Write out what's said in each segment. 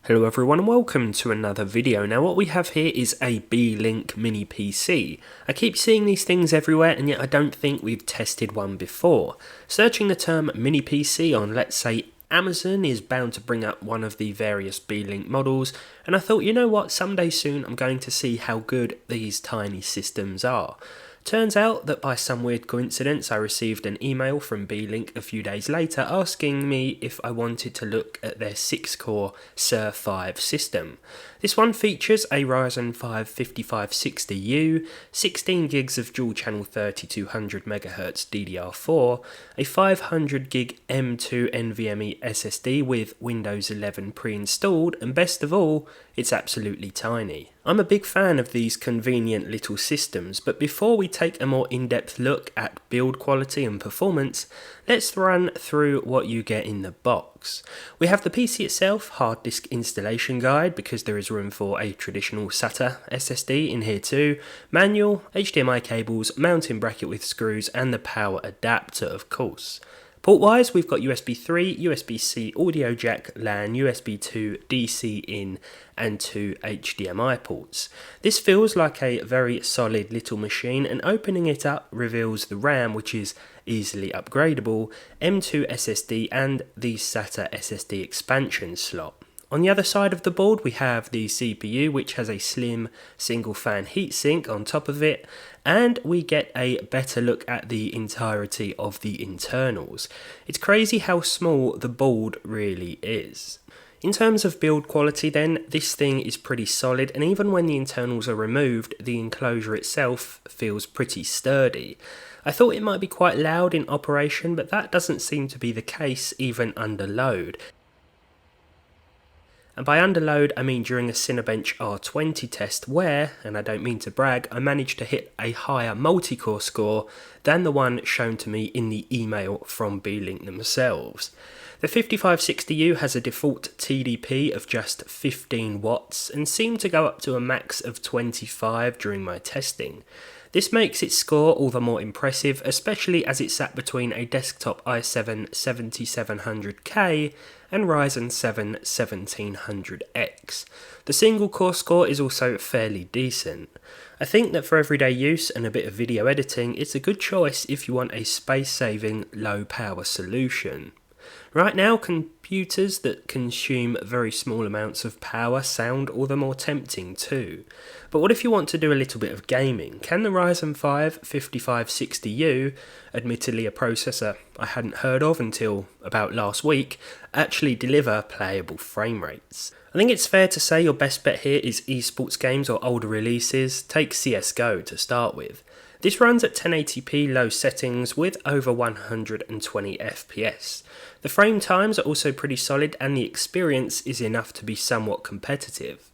Hello everyone and welcome to another video. Now what we have here is a Beelink mini PC. I keep seeing these things everywhere and yet I don't think we've tested one before. Searching the term mini PC on, let's say, Amazon is bound to bring up one of the various Beelink models, and I thought, you know what, someday soon I'm going to see how good these tiny systems are. Turns out that by some weird coincidence I received an email from Beelink a few days later asking me if I wanted to look at their 6-core SER5 system. This one features a Ryzen 5 5560U, 16 gigs of dual channel 3200MHz DDR4, a 500GB M2 NVMe SSD with Windows 11 pre-installed, and best of all, it's absolutely tiny. I'm a big fan of these convenient little systems, but before we take a more in-depth look at build quality and performance, let's run through what you get in the box. We have the PC itself, hard disk installation guide because there is room for a traditional SATA SSD in here too, manual, HDMI cables, mounting bracket with screws, and the power adapter of course. Port-wise, we've got USB 3, USB-C audio jack, LAN, USB 2, DC in, and 2 HDMI ports. This feels like a very solid little machine, and opening it up reveals the RAM, which is easily upgradable, M2 SSD, and the SATA SSD expansion slot. On the other side of the board we have the CPU, which has a slim single fan heatsink on top of it, and we get a better look at the entirety of the internals. It's crazy how small the board really is. In terms of build quality then, this thing is pretty solid, and even when the internals are removed, the enclosure itself feels pretty sturdy. I thought it might be quite loud in operation, but that doesn't seem to be the case even under load. And by under load, I mean during a Cinebench R20 test where, and I don't mean to brag, I managed to hit a higher multi-core score than the one shown to me in the email from Beelink themselves. The 5560U has a default TDP of just 15 watts and seemed to go up to a max of 25 during my testing. This makes its score all the more impressive, especially as it sat between a desktop i7 7700K and Ryzen 7 1700X. The single core score is also fairly decent. I think that for everyday use and a bit of video editing, it's a good choice if you want a space-saving, low-power solution. Right now, computers that consume very small amounts of power sound all the more tempting too. But what if you want to do a little bit of gaming? Can the Ryzen 5 5560U, admittedly a processor I hadn't heard of until about last week, actually deliver playable frame rates? I think it's fair to say your best bet here is esports games or older releases. Take CSGO to start with. This runs at 1080p low settings with over 120 FPS. The frame times are also pretty solid and the experience is enough to be somewhat competitive.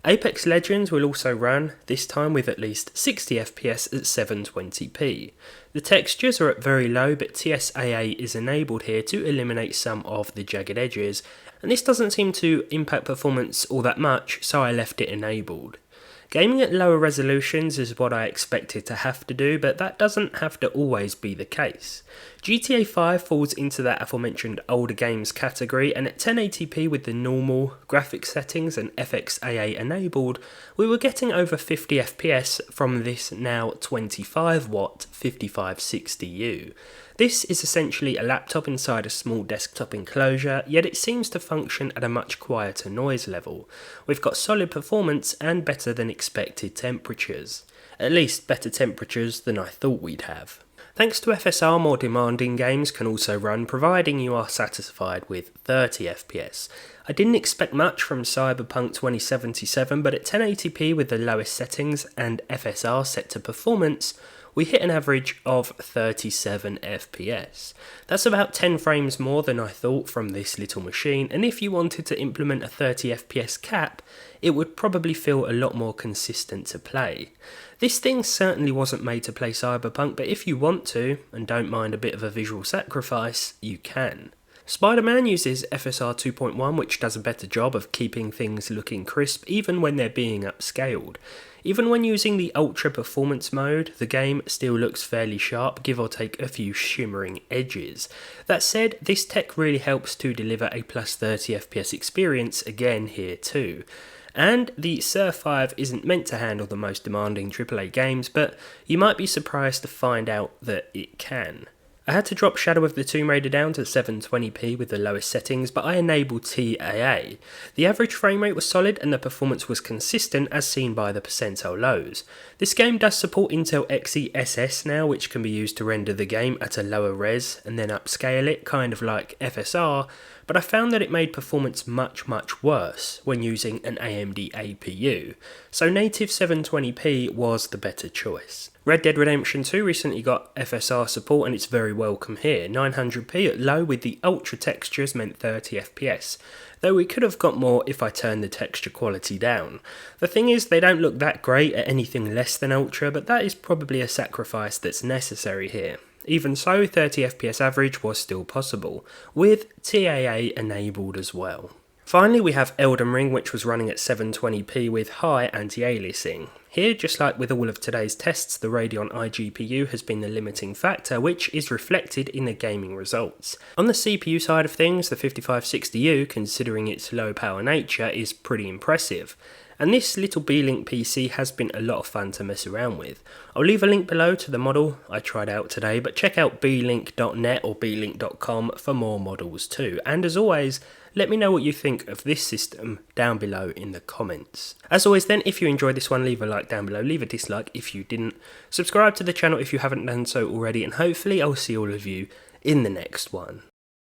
Apex Legends will also run, this time with at least 60 FPS at 720p. The textures are at very low, but TSAA is enabled here to eliminate some of the jagged edges, and this doesn't seem to impact performance all that much, so I left it enabled. Gaming at lower resolutions is what I expected to have to do, but that doesn't have to always be the case. GTA 5 falls into that aforementioned older games category, and at 1080p with the normal graphics settings and FXAA enabled, we were getting over 50 FPS from this now 25-watt 5560U. This is essentially a laptop inside a small desktop enclosure, yet it seems to function at a much quieter noise level. We've got solid performance and better than expected temperatures. At least better temperatures than I thought we'd have. Thanks to FSR, more demanding games can also run, providing you are satisfied with 30 FPS. I didn't expect much from Cyberpunk 2077, but at 1080p with the lowest settings and FSR set to performance, we hit an average of 37 FPS. That's about 10 frames more than I thought from this little machine, and if you wanted to implement a 30 FPS cap, it would probably feel a lot more consistent to play. This thing certainly wasn't made to play Cyberpunk, but if you want to, and don't mind a bit of a visual sacrifice, you can. Spider-Man uses FSR 2.1, which does a better job of keeping things looking crisp even when they're being upscaled. Even when using the Ultra Performance mode, the game still looks fairly sharp, give or take a few shimmering edges. That said, this tech really helps to deliver a plus 30 FPS experience again here too. And the SER5 isn't meant to handle the most demanding AAA games, but you might be surprised to find out that it can. I had to drop Shadow of the Tomb Raider down to 720p with the lowest settings, but I enabled TAA. The average frame rate was solid and the performance was consistent as seen by the percentile lows. This game does support Intel Xe SS now, which can be used to render the game at a lower res and then upscale it, kind of like FSR, but I found that it made performance much worse when using an AMD APU, so native 720p was the better choice. Red Dead Redemption 2 recently got FSR support and it's very welcome here. 900p at low with the ultra textures meant 30 FPS, though we could have got more if I turned the texture quality down. The thing is, they don't look that great at anything less than ultra, but that is probably a sacrifice that's necessary here. Even so, 30 FPS average was still possible, with TAA enabled as well. Finally, we have Elden Ring, which was running at 720p with high anti-aliasing. Here, just like with all of today's tests, the Radeon iGPU has been the limiting factor, which is reflected in the gaming results. On the CPU side of things, the 5560U, considering its low power nature, is pretty impressive. And this little Beelink PC has been a lot of fun to mess around with. I'll leave a link below to the model I tried out today, but check out beelink.net or beelink.com for more models too. And as always, let me know what you think of this system down below in the comments. As always then, if you enjoyed this one, leave a like down below, leave a dislike if you didn't. Subscribe to the channel if you haven't done so already, and hopefully I'll see all of you in the next one.